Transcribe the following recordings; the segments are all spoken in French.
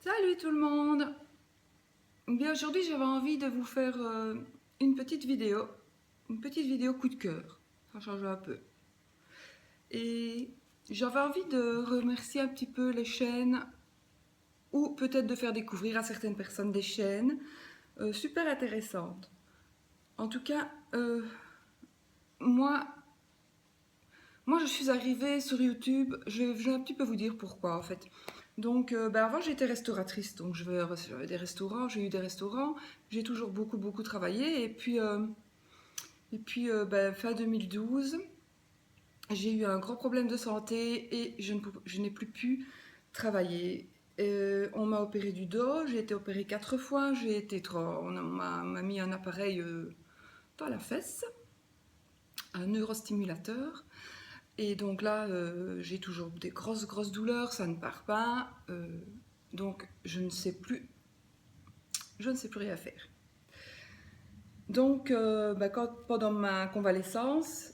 Salut tout le monde! Bien aujourd'hui j'avais envie de vous faire une petite vidéo coup de cœur, ça change un peu. Et j'avais envie de remercier un petit peu les chaînes ou peut-être de faire découvrir à certaines personnes des chaînes super intéressantes. En tout cas, moi, moi je suis arrivée sur YouTube, je vais un petit peu vous dire pourquoi en fait. Donc avant j'étais restauratrice, donc j'avais des restaurants, j'ai eu des restaurants, j'ai toujours beaucoup travaillé et puis fin 2012 j'ai eu un gros problème de santé et je n'ai plus pu travailler. On m'a opéré du dos, j'ai été opérée 4 fois, on m'a mis un appareil dans la fesse, un neurostimulateur. Et donc là, j'ai toujours des grosses douleurs, ça ne part pas. Donc je ne sais plus rien faire. Donc pendant ma convalescence,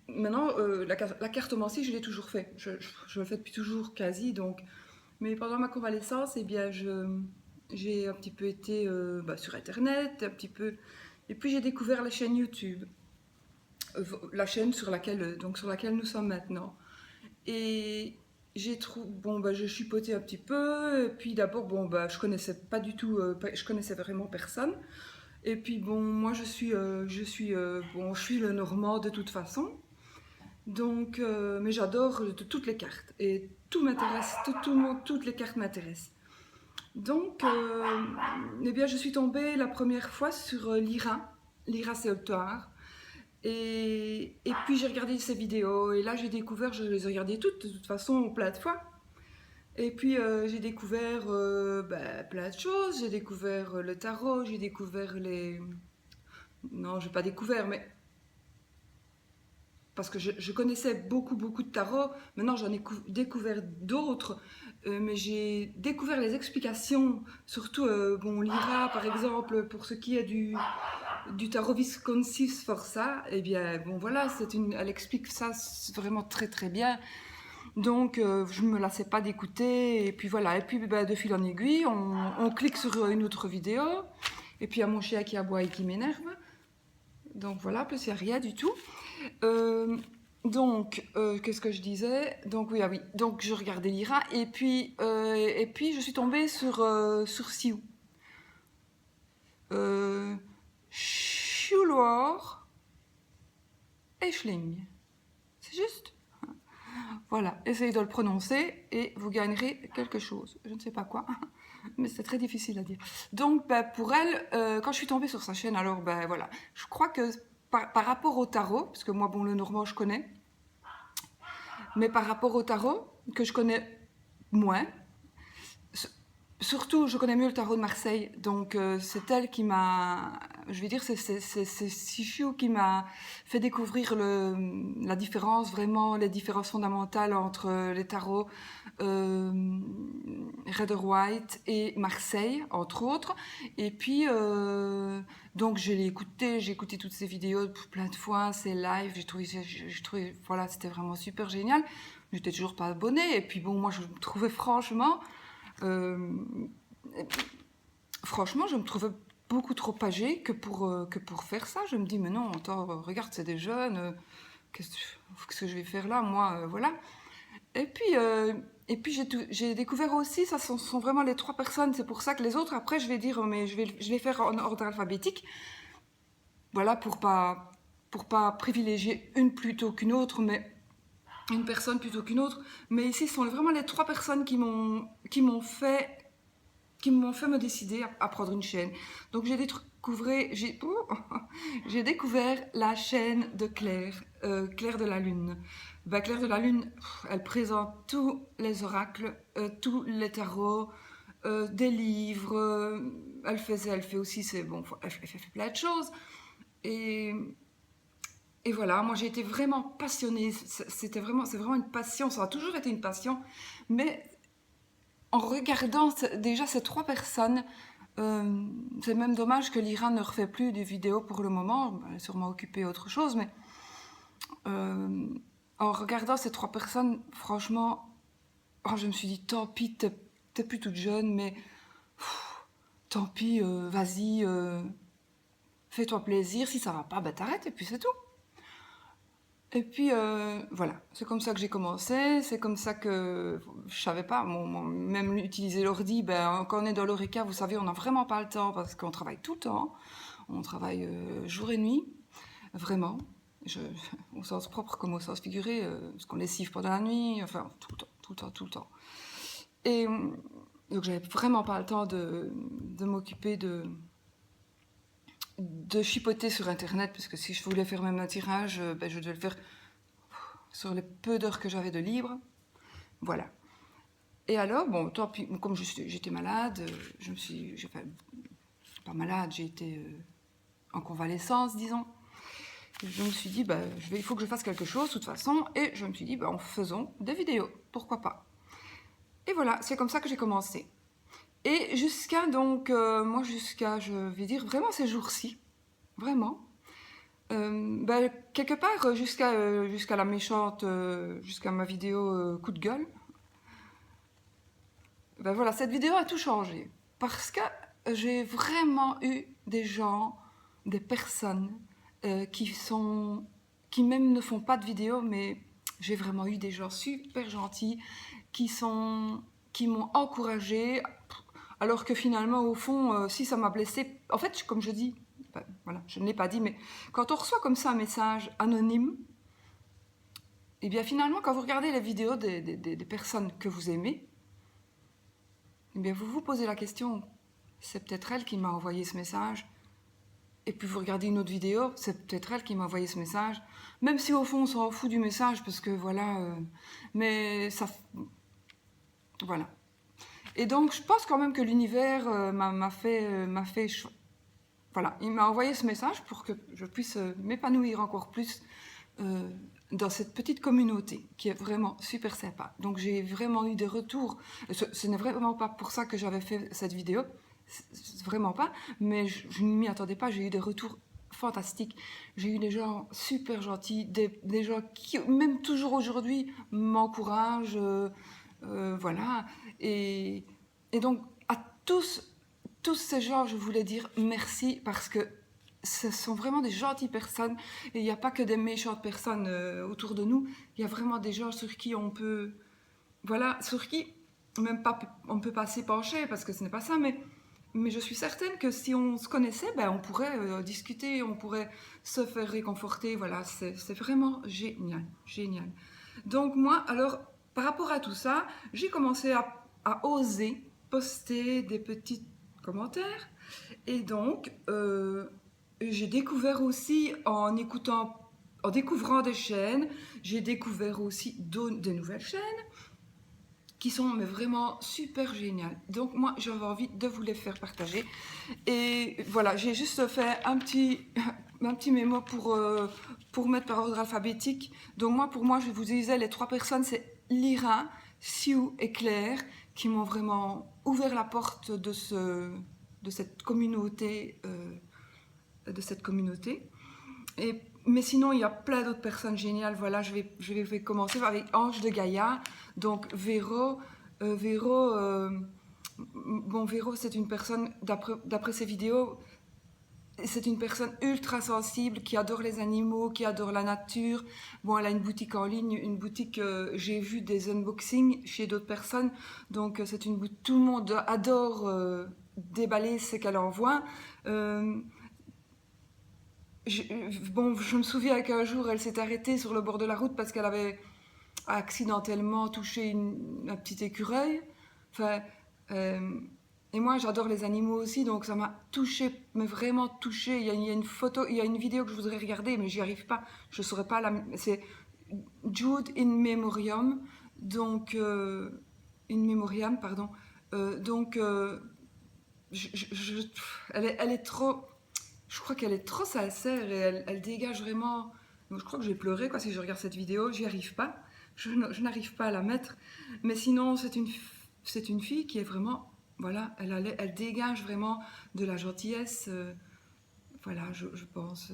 maintenant la cartomancie, je l'ai toujours fait. Je le fais depuis toujours quasi. Donc, mais pendant ma convalescence, eh bien, j'ai un petit peu été sur Internet, un petit peu, et puis j'ai découvert la chaîne YouTube, la chaîne sur laquelle nous sommes maintenant. Et je chipotais un petit peu, et puis d'abord, je connaissais pas du tout, je connaissais vraiment personne. Et puis bon, moi je suis le Normand de toute façon. Donc, mais j'adore toutes les cartes et tout m'intéresse, toutes les cartes m'intéressent. Donc, eh bien, je suis tombée la première fois sur l'Ira Seoltoir. Et puis j'ai regardé ses vidéos et là je les ai regardées toutes de toute façon plein de fois. Et puis j'ai découvert plein de choses, j'ai découvert le tarot, j'ai découvert les... Non, je n'ai pas découvert, mais parce que je connaissais beaucoup de tarot, maintenant j'en ai découvert d'autres, mais j'ai découvert les explications, surtout l'Ira par exemple, pour ce qui est du tarot Visconsi Sforza, et bien bon voilà, elle explique ça vraiment très bien. Donc je me lassais pas d'écouter, et puis voilà, et puis de fil en aiguille, on clique sur une autre vidéo, et puis il y a mon chien qui aboie et qui m'énerve, donc voilà, plus il n'y a rien du tout. Euh, qu'est-ce que je disais? Donc oui, ah oui. Donc je regardais l'Ira et puis je suis tombée sur Sioux. Schuloir Eschling. C'est juste? Voilà, essayez de le prononcer et vous gagnerez quelque chose. Je ne sais pas quoi, mais c'est très difficile à dire. Donc pour elle, quand je suis tombée sur sa chaîne, alors voilà, je crois que par rapport au tarot, parce que moi le normand je connais, mais par rapport au tarot, que je connais moins, surtout je connais mieux le tarot de Marseille, donc c'est elle qui m'a, je vais dire, c'est Sichou qui m'a fait découvrir la différence, vraiment les différences fondamentales entre les tarots Rider-Waite et Marseille, entre autres. Et puis, donc j'ai écouté toutes ces vidéos plein de fois, ces lives, j'ai trouvé, voilà, c'était vraiment super génial. J'étais toujours pas abonnée, et puis bon, moi je me trouvais euh, franchement, je me trouvais beaucoup trop âgée que pour faire ça. Je me dis, mais non, attends, regarde, c'est des jeunes, qu'est-ce que je vais faire là, moi, voilà. Et puis, j'ai découvert aussi, ça sont vraiment les 3 personnes, c'est pour ça que les autres, après, je vais dire, mais je vais les faire en ordre alphabétique, voilà, pour pas privilégier une plutôt qu'une autre, mais une personne plutôt qu'une autre. Mais ici, ce sont vraiment les 3 personnes qui m'ont fait me décider à prendre une chaîne. Donc j'ai découvert la chaîne de Claire, Claire de la Lune. Claire de la Lune, elle présente tous les oracles, tous les tarots, des livres. Elle fait aussi, elle fait plein de choses. Et, et voilà, moi j'ai été vraiment passionnée. C'est vraiment une passion. Ça a toujours été une passion, mais en regardant déjà ces 3 personnes, c'est même dommage que l'Ira ne refait plus des vidéos pour le moment. Elle est sûrement occupée à autre chose, mais en regardant ces 3 personnes, franchement, je me suis dit, tant pis, t'es plus toute jeune, mais tant pis, vas-y, fais-toi plaisir, si ça va pas, ben t'arrêtes et puis c'est tout. Et puis voilà, c'est comme ça que j'ai commencé, c'est comme ça que je savais pas, même utiliser l'ordi, ben, quand on est dans l'ORECA, vous savez, on n'a vraiment pas le temps parce qu'on travaille tout le temps, on travaille jour et nuit, vraiment, je, au sens propre comme au sens figuré, parce qu'on lessive pendant la nuit, enfin tout le temps, tout le temps, tout le temps. Et donc j'avais vraiment pas le temps de m'occuper de chipoter sur internet, parce que si je voulais faire même un tirage, ben, je devais le faire sur les peu d'heures que j'avais de libre. Voilà. Et alors, bon, tant pis, comme j'étais malade, pas malade, j'ai été en convalescence, disons. Je me suis dit, bah, il faut que je fasse quelque chose, de toute façon, et je me suis dit, bah, faisons des vidéos, pourquoi pas. Et voilà, c'est comme ça que j'ai commencé. Et jusqu'à, donc, je vais dire, vraiment ces jours-ci, vraiment, bah, quelque part, jusqu'à la méchante, jusqu'à ma vidéo coup de gueule, ben voilà, cette vidéo a tout changé. Parce que j'ai vraiment eu des gens, des personnes qui même ne font pas de vidéo, mais j'ai vraiment eu des gens super gentils qui m'ont encouragée, alors que finalement, au fond, si ça m'a blessée, en fait, comme je dis, ben, voilà, je ne l'ai pas dit, mais quand on reçoit comme ça un message anonyme, et bien finalement, quand vous regardez les vidéos des personnes que vous aimez, eh bien vous vous posez la question, c'est peut-être elle qui m'a envoyé ce message. Et puis vous regardez une autre vidéo, c'est peut-être elle qui m'a envoyé ce message. Même si au fond on s'en fout du message, parce que voilà, mais ça, voilà. Et donc je pense quand même que l'univers voilà, il m'a envoyé ce message pour que je puisse m'épanouir encore plus dans cette petite communauté qui est vraiment super sympa. Donc j'ai vraiment eu des retours. Ce n'est vraiment pas pour ça que j'avais fait cette vidéo, vraiment pas, mais je ne m'y attendais pas. J'ai eu des retours fantastiques. J'ai eu des gens super gentils, des gens qui, même toujours aujourd'hui, m'encouragent. Voilà. Et donc, à tous ces gens, je voulais dire merci parce que ce sont vraiment des gentilles personnes et il n'y a pas que des méchantes personnes autour de nous. Il y a vraiment des gens sur qui on peut, voilà, sur qui même pas on peut pas s'épancher parce que ce n'est pas ça, mais je suis certaine que si on se connaissait, ben on pourrait discuter, on pourrait se faire réconforter. Voilà, c'est vraiment génial, génial. Donc moi, alors par rapport à tout ça, j'ai commencé à oser poster des petits commentaires et donc j'ai découvert aussi en découvrant des chaînes, j'ai découvert aussi de nouvelles chaînes qui sont mais vraiment super géniales. Donc moi j'avais envie de vous les faire partager. Et voilà, j'ai juste fait un petit mémo pour mettre par ordre alphabétique. Donc moi, pour moi, je vous disais, les trois personnes, c'est Lyra, Sue et Claire, qui m'ont vraiment ouvert la porte de cette communauté. Mais sinon, il y a plein d'autres personnes géniales. Voilà, je vais commencer avec Ange de Gaïa. Donc Véro, bon, Véro, c'est une personne, d'après ses vidéos, c'est une personne ultra sensible qui adore les animaux, qui adore la nature. Bon, elle a une boutique en ligne, une boutique, j'ai vu des unboxings chez d'autres personnes. Donc, c'est une boutique, tout le monde adore déballer ce qu'elle envoie. Je me souviens qu'un jour, elle s'est arrêtée sur le bord de la route parce qu'elle avait accidentellement touché un petit écureuil. Enfin, et moi, j'adore les animaux aussi, donc ça m'a touchée, mais vraiment touchée. Il y a une photo, il y a une vidéo que je voudrais regarder, mais j'y arrive pas. Je saurais pas c'est Jude in Memoriam, donc in Memoriam, pardon. Donc, elle est trop. Je crois qu'elle est trop sincère et elle dégage vraiment. Donc, je crois que je vais pleurer quoi, si je regarde cette vidéo. J'y arrive pas. Je n'arrive pas à la mettre. Mais sinon, c'est une fille qui est vraiment. Voilà, elle dégage vraiment de la gentillesse. Voilà, je pense.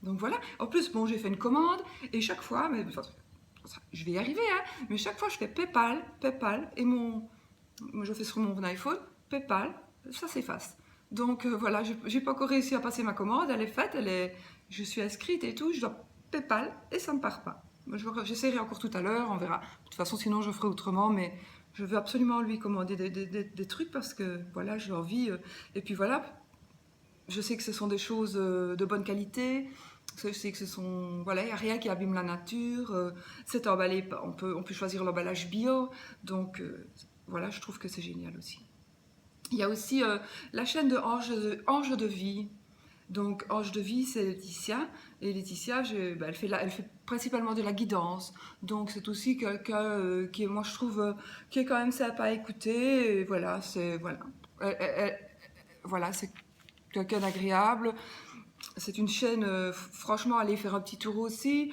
Donc voilà. En plus, bon, j'ai fait une commande et chaque fois, mais je vais y arriver, hein, mais chaque fois, je fais PayPal et Moi, je fais sur mon iPhone, PayPal, ça s'efface. Donc voilà, j'ai pas encore réussi à passer ma commande, elle est faite, je suis inscrite et tout, je dois PayPal et ça ne part pas. J'essaierai encore tout à l'heure, on verra. De toute façon, sinon je ferai autrement, mais je veux absolument lui commander des trucs parce que voilà, j'ai envie. Et puis voilà, je sais que ce sont des choses de bonne qualité. Je sais que ce sont. Voilà, il n'y a rien qui abîme la nature. C'est emballé, on peut choisir l'emballage bio. Donc voilà, je trouve que c'est génial aussi. Il y a aussi la chaîne de Ange de Vie. Donc, Ange de Vie, c'est Laetitia. Et Laetitia, elle fait principalement de la guidance. Donc, c'est aussi quelqu'un qui, moi, je trouve, qui est quand même sympa à écouter. Et voilà, voilà, c'est quelqu'un d'agréable. C'est une chaîne, franchement, allez faire un petit tour aussi.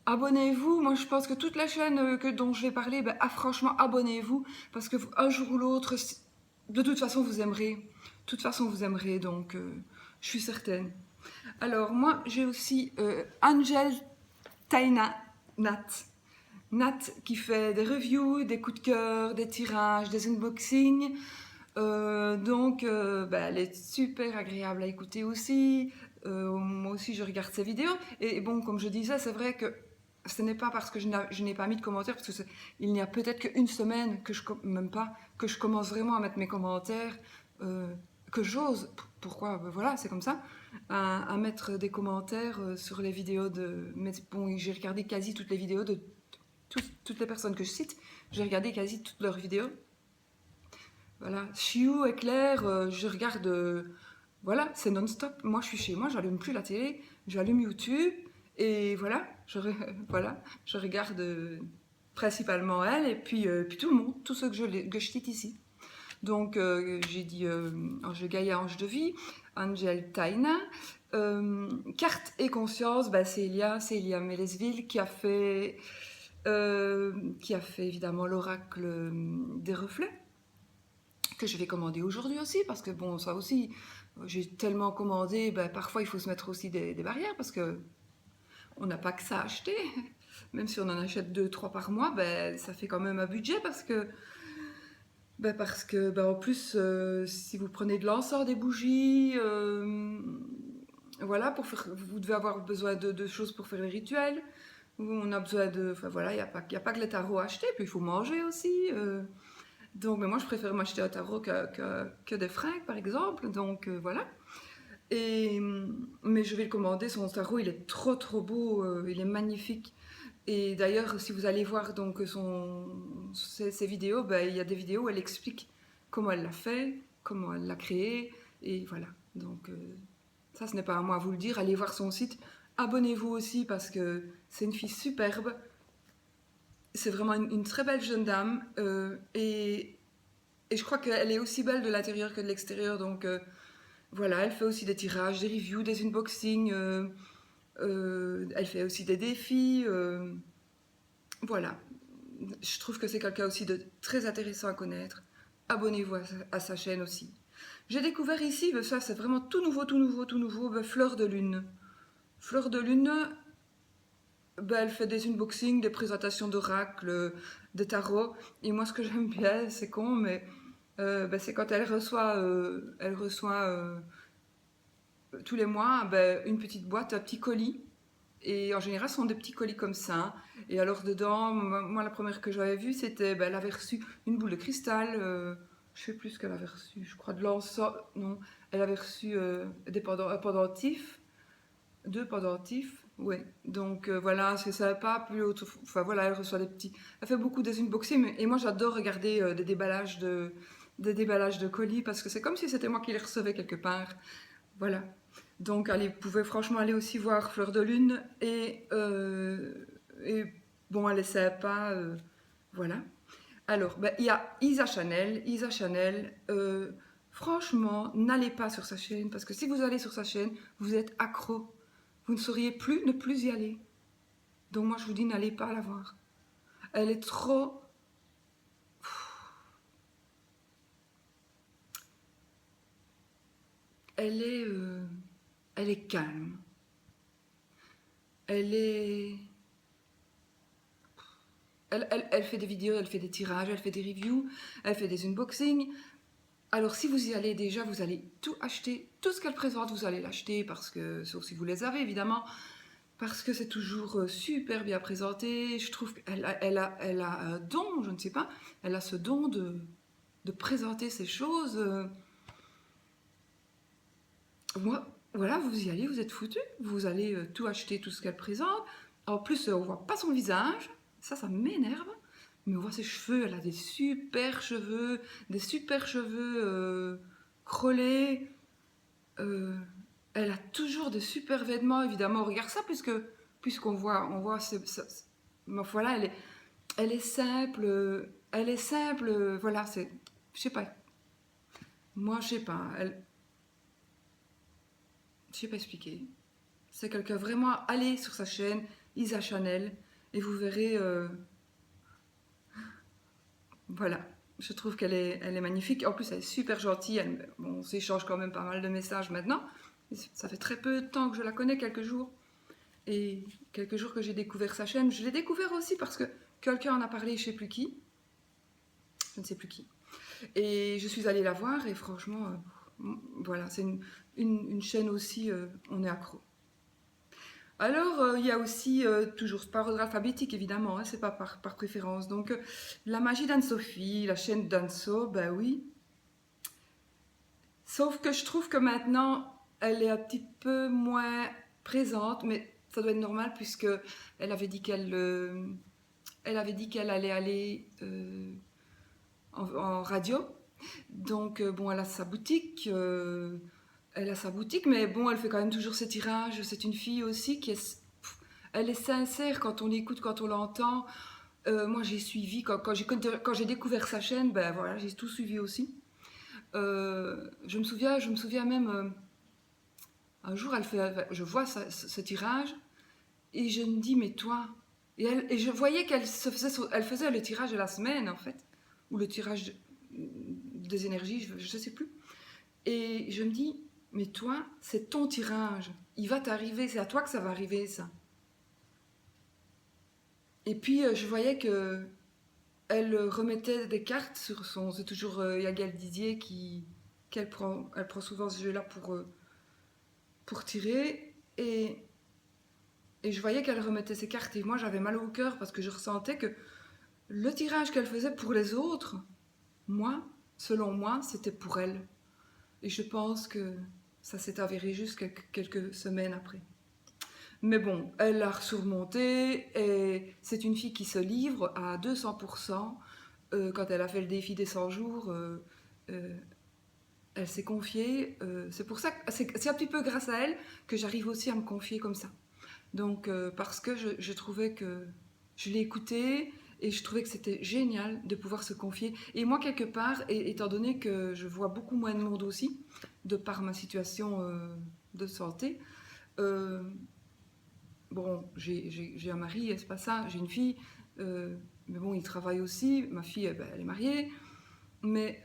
Abonnez-vous. Moi, je pense que toute la chaîne dont je vais parler, franchement, abonnez-vous. Parce que un jour ou l'autre, de toute façon, vous aimerez. De toute façon, vous aimerez. Donc, je suis certaine. Alors, moi, j'ai aussi Angel Taina Nat. Nat qui fait des reviews, des coups de cœur, des tirages, des unboxings. Elle est super agréable à écouter aussi. Moi aussi, je regarde ses vidéos. Et bon, comme je disais, c'est vrai que ce n'est pas parce que je n'ai pas mis de commentaires, parce que il n'y a peut-être qu'une semaine que même pas, que je commence vraiment à mettre mes commentaires, que j'ose. Pourquoi? Voilà, c'est comme ça. À mettre des commentaires sur les vidéos de. Mais bon, j'ai regardé quasi toutes les vidéos de toutes les personnes que je cite. J'ai regardé quasi toutes leurs vidéos. Voilà, Chiou, Éclair, je regarde. Voilà, c'est non-stop. Moi, je suis chez moi, j'allume plus la télé, j'allume YouTube et voilà, voilà, je regarde principalement elle et puis tout le monde, tous ceux que je cite ici. Donc, j'ai dit Ange Gaïa, Ange de Vie, Angel Taina. Carte et Conscience, c'est Elia Mélesville qui a fait évidemment l'oracle des reflets que je vais commander aujourd'hui aussi, parce que bon, ça aussi, j'ai tellement commandé, parfois il faut se mettre aussi des barrières, parce que on n'a pas que ça à acheter. Même si on en achète 2, 3 par mois, ça fait quand même un budget, en plus, si vous prenez de l'encens, des bougies, voilà, vous devez avoir besoin de choses pour faire les rituels. On a besoin de, enfin voilà, y a pas que les tarots à acheter, puis il faut manger aussi. Donc, mais moi, je préfère m'acheter un tarot que des fringues, par exemple. Donc, voilà. Mais je vais le commander. Son tarot, il est trop, trop beau. Il est magnifique. Et d'ailleurs, si vous allez voir donc ses vidéos, il y a des vidéos où elle explique comment elle l'a fait, comment elle l'a créé. Et voilà. Donc, ça, ce n'est pas à moi à vous le dire. Allez voir son site. Abonnez-vous aussi parce que c'est une fille superbe. C'est vraiment une très belle jeune dame. Et je crois qu'elle est aussi belle de l'intérieur que de l'extérieur. Donc voilà, elle fait aussi des tirages, des reviews, des unboxings. Elle fait aussi des défis. Voilà. Je trouve que c'est quelqu'un aussi de très intéressant à connaître. Abonnez-vous à sa chaîne aussi. J'ai découvert ici, ça c'est vraiment tout nouveau, tout nouveau, tout nouveau, Fleur de Lune. Fleur de Lune, elle fait des unboxings, des présentations d'oracles, des tarots. Et moi, ce que j'aime bien, c'est con, mais c'est quand elle reçoit tous les mois une petite boîte, un petit colis. Et en général, ce sont des petits colis comme ça. Et alors dedans, moi la première que j'avais vue, c'était, elle avait reçu une boule de cristal. Je sais plus ce qu'elle avait reçu. Je crois de l'encens. Non, elle avait reçu un pendentif, 2 pendentifs. Ouais. Donc voilà, c'est sympa. Puis enfin voilà, elle reçoit des petits. Elle fait beaucoup des unboxings. Et moi, j'adore regarder des déballages de colis parce que c'est comme si c'était moi qui les recevais quelque part. Voilà. Donc, allez, vous pouvez franchement aller aussi voir Fleur de Lune. Et bon, elle est sympa. Voilà. Alors, il y a Isa Chanel. Isa Chanel, franchement, n'allez pas sur sa chaîne. Parce que si vous allez sur sa chaîne, vous êtes accro. Vous ne sauriez plus ne plus y aller. Donc, moi, je vous dis, n'allez pas la voir. Elle est trop. Elle est, euh, elle est calme. Elle est Elle fait des vidéos, elle fait des tirages, elle fait des reviews, elle fait des unboxings. Alors si vous y allez déjà, vous allez tout acheter, tout ce qu'elle présente, vous allez l'acheter parce que, sauf si vous les avez évidemment, parce que c'est toujours super bien présenté. Je trouve elle a un don, je ne sais pas, elle a ce don de présenter ces choses. Moi, voilà, vous y allez, vous êtes foutus, vous allez tout acheter, tout ce qu'elle présente. En plus, on voit pas son visage, ça m'énerve. Mais on voit ses cheveux, elle a des super cheveux crôlés. Euh, Elle a toujours de super vêtements, évidemment. On regarde ça puisqu'on voit, voilà, elle est simple, voilà, je sais pas, moi, je sais pas expliquer. C'est quelqu'un vraiment, allez sur sa chaîne, Isa Chanel, et vous verrez, voilà. Je trouve elle est magnifique. En plus, elle est super gentille. Bon, on s'échange quand même pas mal de messages maintenant. Ça fait très peu de temps que je la connais, quelques jours. Et quelques jours que j'ai découvert sa chaîne. Je l'ai découvert aussi parce que quelqu'un en a parlé, je ne sais plus qui. Je ne sais plus qui. Et je suis allée la voir et franchement, voilà, c'est une chaîne aussi, on est accro. Alors, il y a aussi, toujours par ordre alphabétique évidemment, hein, c'est pas par préférence. Donc, la magie d'Anne-Sophie, la chaîne d'Anso, ben oui. Sauf que je trouve que maintenant, elle est un petit peu moins présente, mais ça doit être normal puisque elle avait dit elle avait dit qu'elle allait aller en radio. Donc, bon, elle a sa boutique, mais bon, elle fait quand même toujours ses tirages. C'est une fille aussi elle est sincère quand on l'écoute, quand on l'entend. Moi, j'ai suivi, quand j'ai découvert sa chaîne, ben voilà, j'ai tout suivi aussi. Je me souviens même, un jour, je vois ce tirage, et je me dis, mais toi, et je voyais elle faisait le tirage de la semaine, en fait, ou le tirage des énergies, je ne sais plus. Et je me dis, mais toi, c'est ton tirage. Il va t'arriver, c'est à toi que ça va arriver, ça. Et puis, je voyais que elle remettait des cartes sur son... C'est toujours Yagal Didier elle prend souvent ce jeu-là pour tirer. Et je voyais qu'elle remettait ses cartes. Et moi, j'avais mal au cœur parce que je ressentais que le tirage qu'elle faisait pour les autres, moi, selon moi, c'était pour elle. Et je pense que ça s'est avéré juste quelques semaines après. Mais bon, elle l'a surmonté et c'est une fille qui se livre à 200%. Quand elle a fait le défi des 100 jours, elle s'est confiée. C'est pour ça que c'est un petit peu grâce à elle que j'arrive aussi à me confier comme ça. Donc, parce que je trouvais que je l'ai écoutée et je trouvais que c'était génial de pouvoir se confier. Et moi, quelque part, étant donné que je vois beaucoup moins de monde aussi, de par ma situation de santé, bon, j'ai un mari, c'est pas ça, j'ai une fille, mais bon, il travaille aussi, ma fille, ben, elle est mariée, mais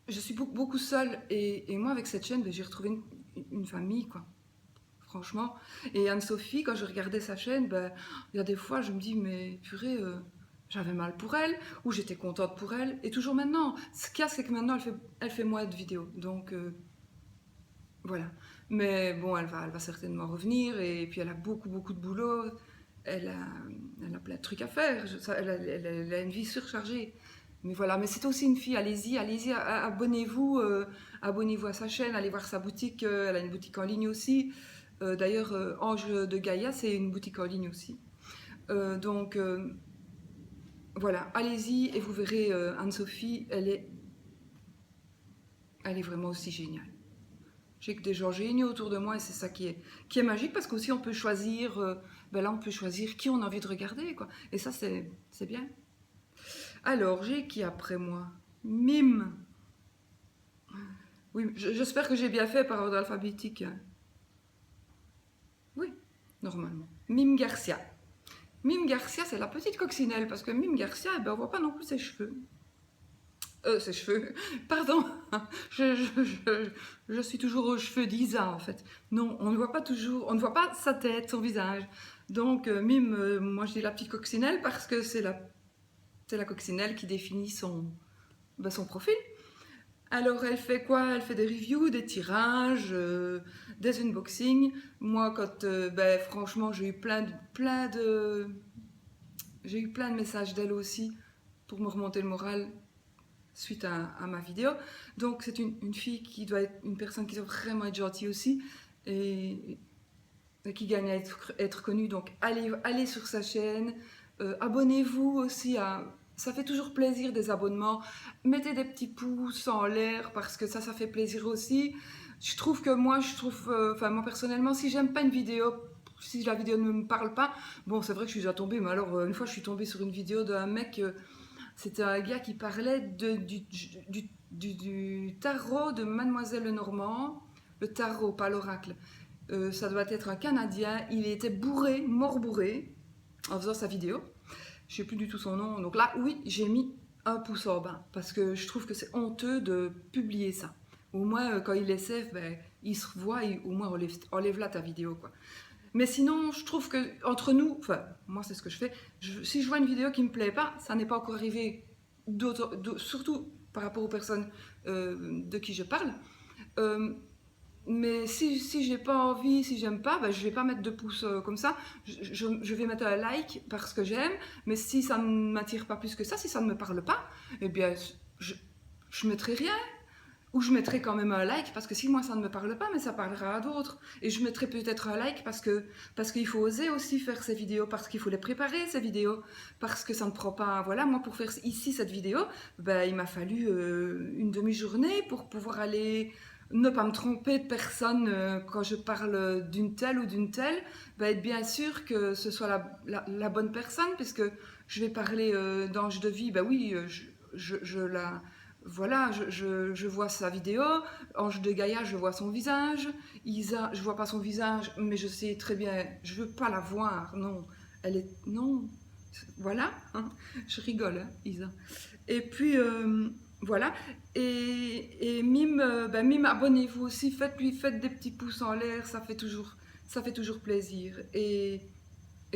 je suis beaucoup seule, et moi, avec cette chaîne, ben, j'ai retrouvé une famille, quoi, franchement. Et Anne-Sophie, quand je regardais sa chaîne, ben, il y a des fois, je me dis, mais purée, j'avais mal pour elle, ou j'étais contente pour elle, et toujours maintenant. Ce qu'il y a, c'est que maintenant, elle fait moins de vidéos, donc voilà. Mais bon, elle va certainement revenir, et puis elle a beaucoup de boulot, elle a, elle a plein de trucs à faire, elle a une vie surchargée. Mais voilà, mais c'est aussi une fille, allez-y, abonnez-vous, abonnez-vous à sa chaîne, allez voir sa boutique, elle a une boutique en ligne aussi. D'ailleurs, Ange de Gaïa, c'est une boutique en ligne aussi. Donc, voilà, allez-y et vous verrez, Anne-Sophie, elle est vraiment aussi géniale. J'ai que des gens géniaux autour de moi et c'est ça qui est magique parce qu'aussi on peut choisir, ben là on peut choisir qui on a envie de regarder, quoi. Et ça, c'est bien. Alors, j'ai qui après moi? Mime. Oui, j'espère que j'ai bien fait par ordre alphabétique. Oui, normalement. Mime Garcia. Mime Garcia, c'est la petite coccinelle, parce que Mime Garcia, eh ben, on voit pas non plus ses cheveux. Ses cheveux, pardon, je suis toujours aux cheveux d'Isa en fait. Non, on ne voit pas toujours, on ne voit pas sa tête, son visage. Donc, Mime, moi je dis la petite coccinelle parce que c'est la coccinelle qui définit son profil. Alors, elle fait quoi? Elle fait des reviews, des tirages, des unboxings. Moi, franchement, j'ai eu j'ai eu plein de messages d'elle aussi pour me remonter le moral suite à ma vidéo. Donc, c'est une fille qui doit être une personne qui doit vraiment être gentille aussi et qui gagne à être connue. Donc, allez sur sa chaîne. Abonnez-vous aussi Ça fait toujours plaisir des abonnements. Mettez des petits pouces en l'air parce que ça fait plaisir aussi. Moi personnellement, si j'aime pas une vidéo, si la vidéo ne me parle pas, bon, c'est vrai que je suis déjà tombée, mais alors une fois je suis tombée sur une vidéo d'un mec, c'était un gars qui parlait du tarot de Mademoiselle Lenormand, le tarot, pas l'oracle. Ça doit être un Canadien, il était bourré, mort bourré, en faisant sa vidéo. Je sais plus du tout son nom. Donc là, oui, j'ai mis un pouce en bas parce que je trouve que c'est honteux de publier ça. Au moins, quand il essaie, il se revoit et au moins enlève là ta vidéo, quoi. Mais sinon, je trouve que entre nous, enfin, moi c'est ce que je fais. Si je vois une vidéo qui me plaît pas, ça n'est pas encore arrivé. Surtout par rapport aux personnes de qui je parle. Mais si j'ai pas envie, si j'aime pas, je vais pas mettre de pouces comme ça. Je vais mettre un like parce que j'aime. Mais si ça ne m'attire pas plus que ça, si ça ne me parle pas, eh bien, je mettrai rien. Ou je mettrai quand même un like parce que si moi ça ne me parle pas, mais ça parlera à d'autres. Et je mettrai peut-être un like parce qu'il faut oser aussi faire ces vidéos, parce qu'il faut les préparer ces vidéos, parce que ça ne prend pas. Voilà, moi pour faire ici cette vidéo, il m'a fallu une demi-journée pour pouvoir aller ne pas me tromper de personne quand je parle d'une telle ou d'une telle, être bien sûr que ce soit la bonne personne, puisque je vais parler d'Ange de Vie, oui, je vois sa vidéo. Ange de Gaïa, je vois son visage. Isa, je vois pas son visage, mais je sais très bien, je veux pas la voir, non. Non, voilà, hein. Je rigole, hein, Isa. Et puis, voilà. Et Mime, Mime, abonnez-vous aussi, faites des petits pouces en l'air, ça fait toujours plaisir. Et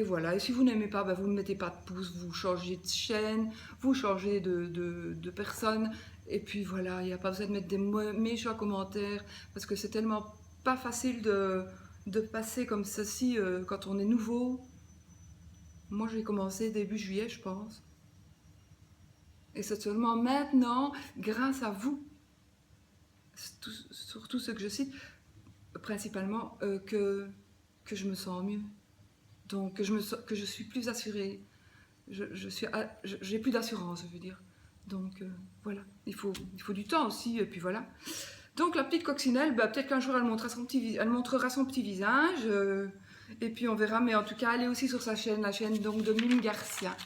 voilà, et si vous n'aimez pas, vous ne mettez pas de pouce, vous changez de chaîne, vous changez de personne. Et puis voilà, il n'y a pas besoin de mettre des méchants commentaires, parce que c'est tellement pas facile de passer comme ceci quand on est nouveau. Moi, j'ai commencé début juillet, je pense. Et c'est seulement maintenant, grâce à vous, surtout ceux que je cite, principalement, que je me sens mieux. Donc, que je suis plus assurée. J'ai plus d'assurance, je veux dire. Donc, voilà. Il faut du temps aussi, et puis voilà. Donc, la petite coccinelle, peut-être qu'un jour, elle montrera son petit visage, et puis on verra. Mais en tout cas, elle est aussi sur sa chaîne, la chaîne donc, de Mime Garcia.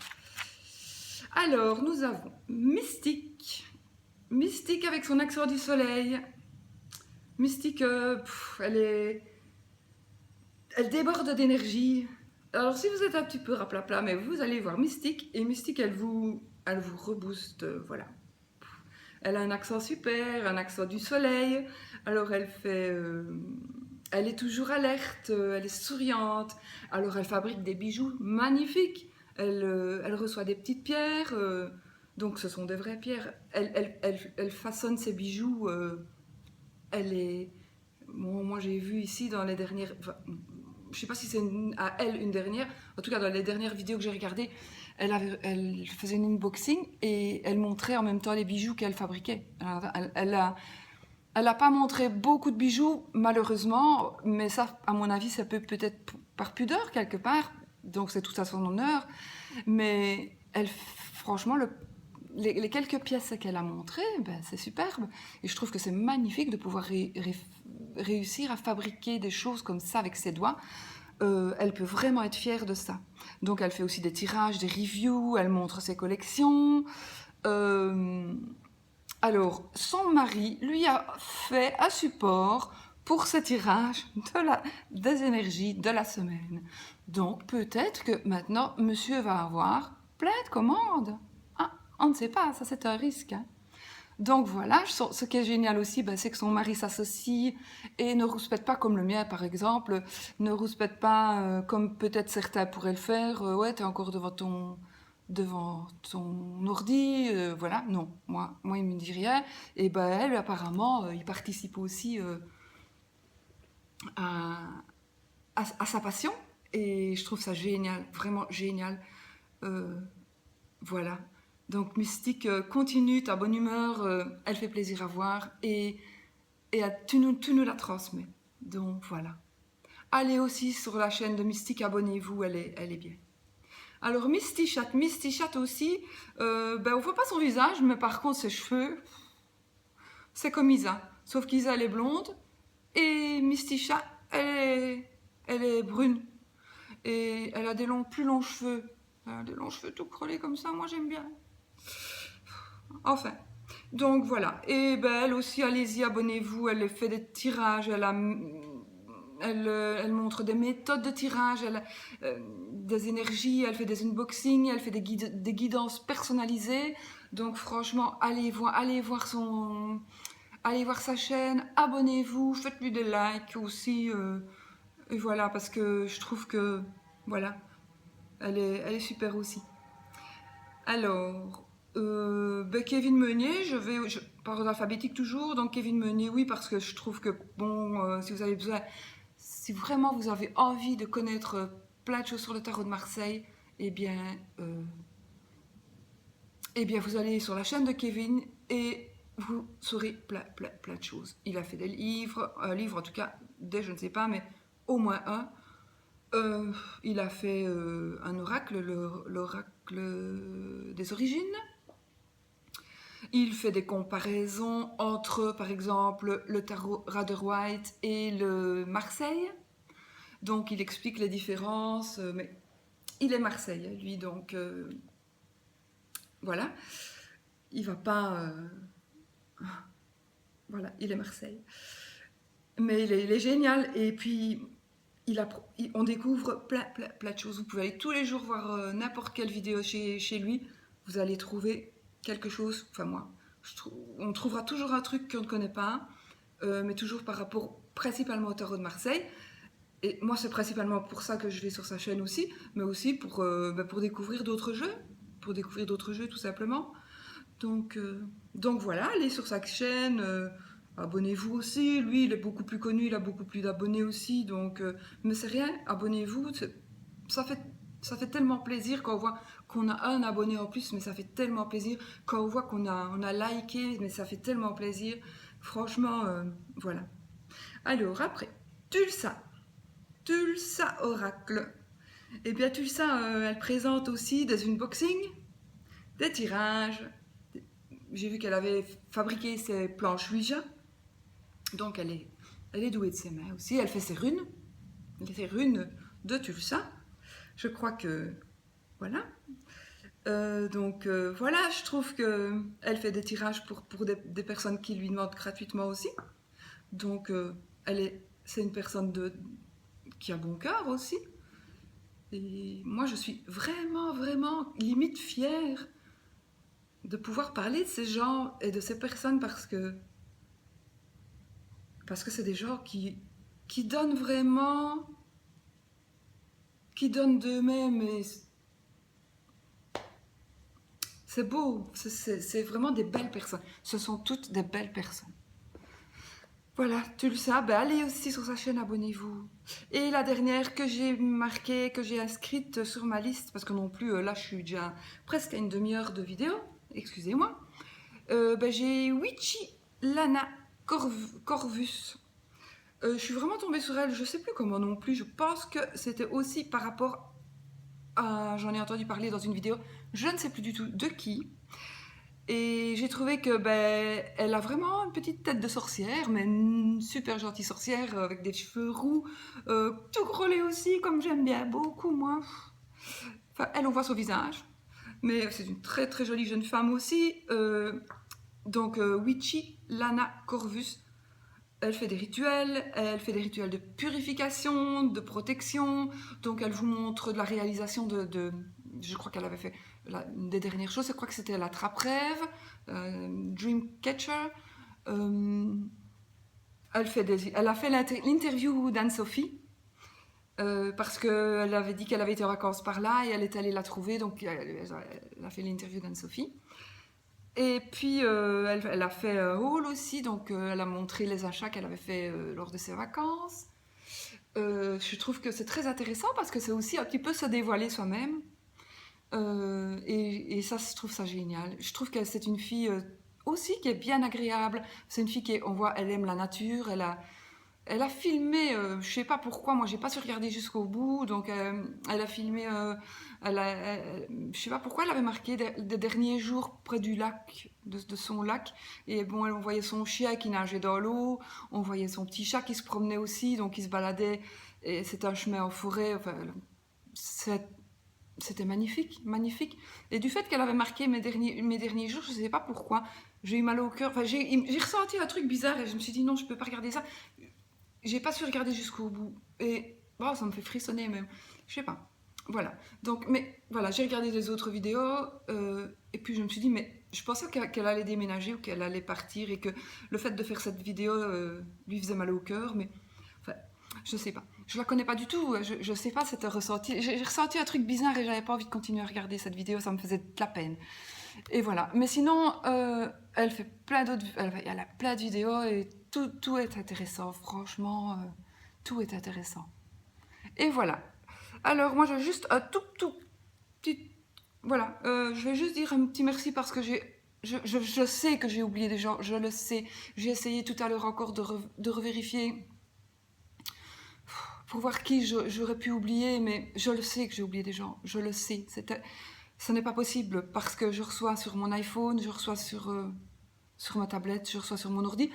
Alors, nous avons Mystique. Mystique avec son accent du soleil. Mystique, elle déborde d'énergie. Alors, si vous êtes un petit peu raplapla, mais vous allez voir Mystique, et Mystique, elle vous rebooste, voilà. Elle a un accent super, un accent du soleil. Alors, elle est toujours alerte, elle est souriante. Alors, elle fabrique des bijoux magnifiques. Elle reçoit des petites pierres, donc ce sont des vraies pierres. Elle façonne ses bijoux. Moi, j'ai vu ici dans les dernières... je ne sais pas si c'est à elle une dernière. En tout cas, dans les dernières vidéos que j'ai regardées, elle faisait une unboxing et elle montrait en même temps les bijoux qu'elle fabriquait. Alors, elle n'a pas montré beaucoup de bijoux, malheureusement, mais ça, à mon avis, ça peut-être par pudeur quelque part. Donc, c'est tout à son honneur. Mais franchement, les quelques pièces qu'elle a montrées, c'est superbe. Et je trouve que c'est magnifique de pouvoir réussir à fabriquer des choses comme ça avec ses doigts. Elle peut vraiment être fière de ça. Donc elle fait aussi des tirages, des reviews, elle montre ses collections. Alors, son mari lui a fait un support pour ce tirage des énergies de la semaine. Donc peut-être que maintenant, monsieur va avoir plein de commandes. Ah, on ne sait pas, ça c'est un risque. Hein. Donc voilà, ce qui est génial aussi, ben, c'est que son mari s'associe et ne rouspète pas comme le mien, par exemple, ne rouspète pas comme peut-être certains pourraient le faire. Ouais, t'es encore devant ton ordi, voilà. Non, moi, il me dit rien. Et ben elle, apparemment, il participe aussi à, à sa passion. Et je trouve ça génial, vraiment génial. Euh, Voilà. Donc Mystique, continue, ta bonne humeur, elle fait plaisir à voir et tu nous la transmets. Donc voilà. Allez aussi sur la chaîne de Mystique, abonnez-vous, elle est bien. Alors Misty Chat aussi, ben, on voit pas son visage, mais par contre ses cheveux, c'est comme Isa. Sauf qu'Isa elle est blonde et Misty Chat, elle est brune. Et elle a des plus longs cheveux. Elle a des longs cheveux tout crôlés comme ça, moi j'aime bien. Enfin, donc voilà. Et ben, elle aussi, allez-y, abonnez-vous. Elle fait des tirages. Elle montre des méthodes de tirage, des énergies. Elle fait des unboxings. Elle fait des guidances personnalisées. Donc franchement, allez voir sa chaîne. Abonnez-vous. Faites-lui des likes aussi. Et voilà, parce que je trouve que voilà, elle est super aussi. Alors, ben Kevin Meunier, par ordre alphabétique toujours, donc Kevin Meunier, oui, parce que je trouve que, bon, si vous avez besoin, si vraiment vous avez envie de connaître plein de choses sur le tarot de Marseille, eh bien, euh, eh bien vous allez sur la chaîne de Kevin et vous saurez plein de choses. Il a fait des livres, un livre en tout cas, des je ne sais pas, mais au moins un. Il a fait un oracle, l'oracle des origines. Il fait des comparaisons entre, par exemple, le tarot Rider-Waite et le Marseille. Donc, il explique les différences. Mais il est Marseille, lui, donc voilà. Il va pas. Voilà, il est Marseille. Mais il est génial. Et puis, on découvre plein de choses. Vous pouvez aller tous les jours voir n'importe quelle vidéo chez lui. Vous allez trouver quelque chose. Enfin, moi, on trouvera toujours un truc qu'on ne connaît pas, mais toujours par rapport principalement au tarot de Marseille. Et moi, c'est principalement pour ça que je vais sur sa chaîne aussi, mais aussi pour découvrir d'autres jeux. Pour découvrir d'autres jeux, tout simplement. Donc, donc voilà, allez sur sa chaîne, abonnez-vous aussi. Lui, il est beaucoup plus connu, il a beaucoup plus d'abonnés aussi. Donc, mais c'est rien, abonnez-vous. Ça fait, ça fait tellement plaisir quand on voit qu'on a un abonné en plus, mais ça fait tellement plaisir. Quand on voit on a liké, mais ça fait tellement plaisir. Franchement, voilà. Alors après, Tulsa. Tulsa Oracle. Et bien Tulsa, elle présente aussi des unboxings, des tirages. J'ai vu qu'elle avait fabriqué ses planches Ouija. Donc elle est douée de ses mains aussi. Elle fait ses runes. Les runes de Tulsa. Je crois que... Voilà. Voilà, je trouve qu'elle fait des tirages pour des personnes qui lui demandent gratuitement aussi. Donc c'est une personne qui a bon cœur aussi. Et moi, je suis vraiment, vraiment limite fière de pouvoir parler de ces gens et de ces personnes parce que c'est des gens qui donnent vraiment, qui donnent d'eux-mêmes et c'est beau, c'est vraiment des belles personnes. Ce sont toutes des belles personnes. Voilà, tu le sais, ben allez aussi sur sa chaîne, abonnez-vous. Et la dernière que j'ai marquée, que j'ai inscrite sur ma liste, parce que non plus, là je suis déjà presque à une demi-heure de vidéo, excusez-moi, ben j'ai Witchy Lana Corvus. Je suis vraiment tombée sur elle, je sais plus comment non plus, je pense que c'était aussi par rapport à... J'en ai entendu parler dans une vidéo, je ne sais plus du tout de qui. Et j'ai trouvé que ben, elle a vraiment une petite tête de sorcière, mais une super gentille sorcière avec des cheveux roux, tout grolé aussi, comme j'aime bien beaucoup moi. Enfin, elle, on voit son visage, mais c'est une très très jolie jeune femme aussi. Witchy Lana Corvus, elle fait des rituels de purification, de protection. Donc elle vous montre de la réalisation je crois qu'elle avait fait une des dernières choses, je crois que c'était l'attrape-rêve, Dreamcatcher. Elle a fait l'interview d'Anne-Sophie. Parce qu'elle avait dit qu'elle avait été en vacances par là et elle est allée la trouver, donc elle a fait l'interview d'Anne-Sophie. Et puis elle a fait un haul aussi, donc elle a montré les achats qu'elle avait fait lors de ses vacances. Je trouve que c'est très intéressant parce que c'est aussi un petit peu se dévoiler soi-même. Et ça, je trouve ça génial. Je trouve que c'est une fille aussi qui est bien agréable. C'est une fille on voit, elle aime la nature, elle a filmé, je sais pas pourquoi, moi j'ai pas su regarder jusqu'au bout, donc elle a filmé, je sais pas pourquoi elle avait marqué des derniers jours près du lac, de son lac, et bon, on voyait son chien qui nageait dans l'eau, on voyait son petit chat qui se promenait aussi, donc il se baladait, et c'est un chemin en forêt, enfin, c'était magnifique, magnifique. Et du fait qu'elle avait marqué mes derniers jours, je ne sais pas pourquoi, j'ai eu mal au cœur, enfin, j'ai ressenti un truc bizarre, et je me suis dit non, je peux pas regarder ça. J'ai pas su regarder jusqu'au bout. Et oh, ça me fait frissonner même. Je sais pas. Voilà. Donc, mais voilà, j'ai regardé des autres vidéos et puis je me suis dit, mais je pensais qu'elle allait déménager ou qu'elle allait partir et que le fait de faire cette vidéo lui faisait mal au cœur, mais enfin, je sais pas. Je la connais pas du tout. Je sais pas, c'était ressenti. J'ai ressenti un truc bizarre et j'avais pas envie de continuer à regarder cette vidéo. Ça me faisait de la peine. Et voilà. Mais sinon, elle fait plein d'autres. Elle a plein de vidéos et tout est intéressant. Franchement, tout est intéressant. Et voilà. Alors, moi, j'ai juste un tout petit. Voilà. Je vais juste dire un petit merci parce que je sais que j'ai oublié des gens. Je le sais. J'ai essayé tout à l'heure encore de revérifier pour voir qui j'aurais pu oublier, mais je le sais que j'ai oublié des gens. Je le sais. Ce n'est pas possible parce que je reçois sur mon iPhone, je reçois sur ma tablette, je reçois sur mon ordi.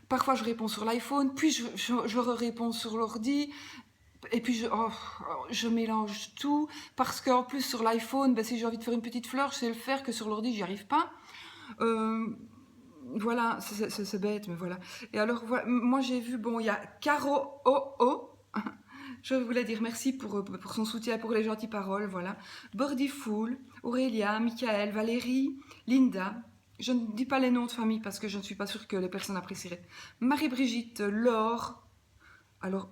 Parfois, je réponds sur l'iPhone, puis je réponds sur l'ordi, et puis je mélange tout, parce qu'en plus, sur l'iPhone, ben, si j'ai envie de faire une petite fleur, je sais le faire, que sur l'ordi, j'y arrive pas. Voilà, c'est bête, mais voilà. Et alors, voilà, moi, j'ai vu, bon, il y a Caro OO. Je voulais dire merci pour son soutien, pour les gentilles paroles, voilà. Birdie Fool, Aurélia, Michael, Valérie, Linda. Je ne dis pas les noms de famille parce que je ne suis pas sûre que les personnes apprécieraient. Marie-Brigitte, Laure. Alors,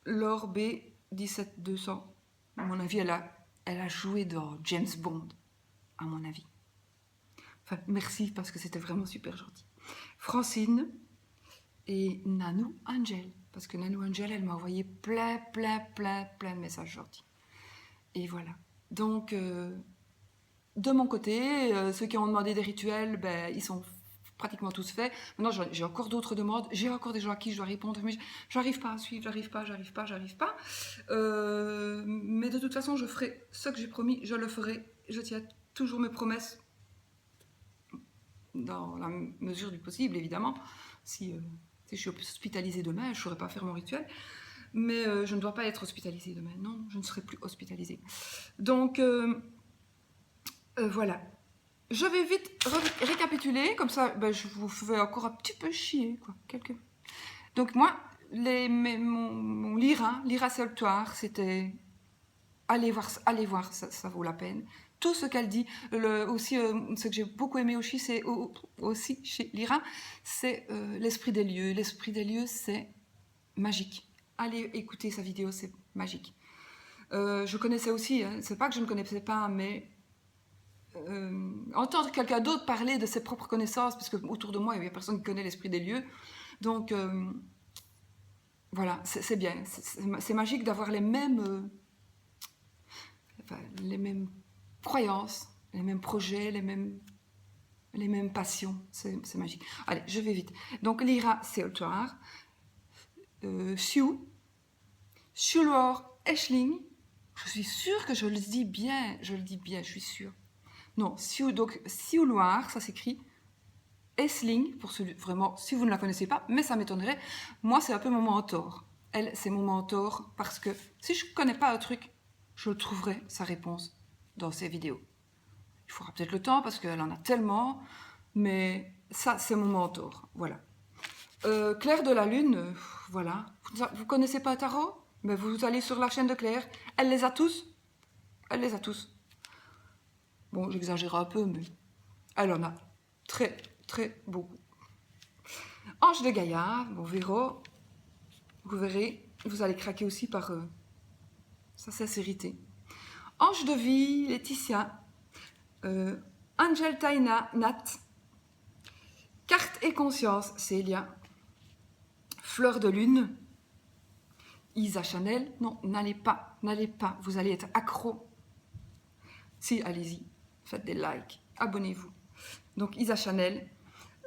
Laure B, 17200. À mon avis, elle a joué dans James Bond, à mon avis. Enfin, merci parce que c'était vraiment super gentil. Francine et Nanou Angel. Parce que Nanou Angel, elle m'a envoyé plein de messages gentils. Et voilà. Donc, de mon côté, ceux qui ont demandé des rituels, ben, ils sont pratiquement tous faits. Maintenant, j'ai encore d'autres demandes. J'ai encore des gens à qui je dois répondre. Mais j'arrive pas à suivre, j'arrive pas. Mais de toute façon, je ferai ce que j'ai promis, je le ferai. Je tiens toujours mes promesses. Dans la mesure du possible, évidemment. Si je suis hospitalisée demain, je ne saurais pas faire mon rituel. Mais je ne dois pas être hospitalisée demain. Non, je ne serai plus hospitalisée. Donc, voilà. Je vais vite récapituler. Comme ça, ben, je vous fais encore un petit peu chier. Quoi. Donc, moi, mon Lyra Soltoire, c'était... Allez voir, ça vaut la peine. Tout ce qu'elle dit, aussi ce que j'ai beaucoup aimé aussi chez Lyra, c'est l'esprit des lieux. L'esprit des lieux, c'est magique. Allez écouter sa vidéo, c'est magique. Je connaissais aussi, hein, c'est pas que je ne connaissais pas, mais entendre quelqu'un d'autre parler de ses propres connaissances, parce que autour de moi, il n'y a personne qui connaît l'esprit des lieux. Donc, voilà, c'est bien. C'est magique d'avoir les mêmes croyances, les mêmes projets, les mêmes passions. C'est magique. Allez, je vais vite. Donc, Lyra Seoltoir, Siou, Siouloir Eschling. Je suis sûre que je le dis bien, je suis sûre. Non, donc Siouloir, ça s'écrit Esling, pour celui, vraiment, si vous ne la connaissez pas, mais ça m'étonnerait. Moi, c'est un peu mon mentor. Elle, c'est mon mentor, parce que si je ne connais pas un truc, je trouverai sa réponse dans ses vidéos. Il faudra peut-être le temps, parce qu'elle en a tellement, mais ça, c'est mon mentor. Voilà. Claire de la Lune, voilà. Vous connaissez pas Tarot? Mais vous allez sur la chaîne de Claire. Elle les a tous. Elle les a tous. Bon, j'exagère un peu, mais elle en a très, très beaucoup. Ange de Gaïa, bon, vous verrez, vous allez craquer aussi par sa sincérité. Ange de vie, Laetitia. Angel Taina, Nat. Carte et conscience, Célia. Fleur de lune, Isa Chanel. Non, n'allez pas, vous allez être accro. Si, allez-y, faites des likes, abonnez-vous. Donc Isa Chanel.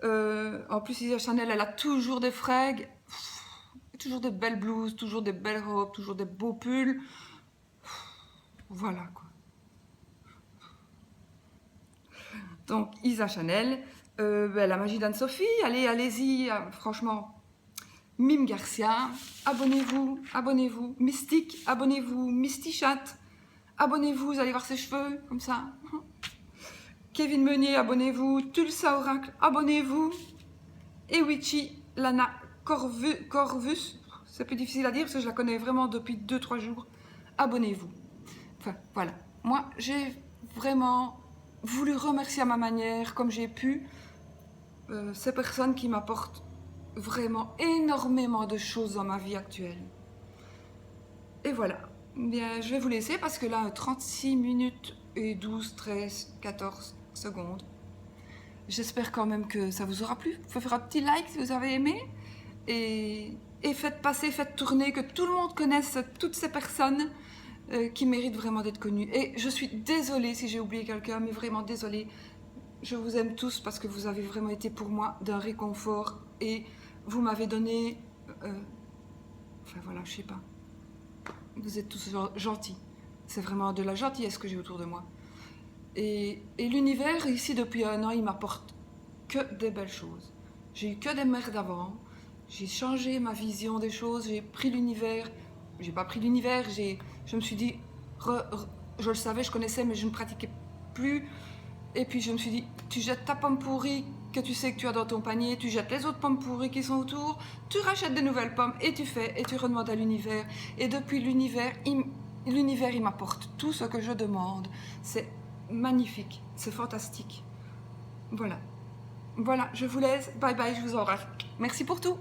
En plus, Isa Chanel, elle a toujours des fringues, toujours des belles blouses, toujours des belles robes, toujours des beaux pulls. Voilà quoi. Donc Isa Chanel, la magie d'Anne-Sophie, allez-y, franchement. Mime Garcia, abonnez-vous, abonnez-vous. Mystique, abonnez-vous. Mystichat, abonnez-vous, vous allez voir ses cheveux, comme ça. Kevin Meunier, abonnez-vous. Tulsa Oracle, abonnez-vous. Ewichi Lana Corvus, c'est plus difficile à dire parce que je la connais vraiment depuis 2-3 jours. Abonnez-vous. Enfin, voilà. Moi, j'ai vraiment voulu remercier à ma manière, comme j'ai pu, ces personnes qui m'apportent vraiment énormément de choses dans ma vie actuelle. Et voilà. Bien, je vais vous laisser parce que là, 36 minutes et 12, 13, 14 secondes. J'espère quand même que ça vous aura plu. Vous pouvez faire un petit like si vous avez aimé. Et faites passer, faites tourner, que tout le monde connaisse toutes ces personnes qui méritent vraiment d'être connues. Et je suis désolée si j'ai oublié quelqu'un, mais vraiment désolée. Je vous aime tous parce que vous avez vraiment été pour moi d'un réconfort et vous m'avez donné... enfin voilà, je sais pas. Vous êtes tous gentils. C'est vraiment de la gentillesse que j'ai autour de moi. Et l'univers, ici, depuis 1 an, il m'apporte que des belles choses. J'ai eu que des merdes avant. J'ai changé ma vision des choses. J'ai pris l'univers. J'ai pas pris l'univers. Je me suis dit... je le savais, je connaissais, mais je ne pratiquais plus. Et puis je me suis dit, tu jettes ta pomme pourrie que tu sais que tu as dans ton panier, tu jettes les autres pommes pourries qui sont autour, tu rachètes des nouvelles pommes et tu fais, et tu redemandes à l'univers. Et depuis l'univers, il m'apporte tout ce que je demande. C'est magnifique, c'est fantastique. Voilà. Voilà, je vous laisse. Bye bye, je vous embrasse. Merci pour tout.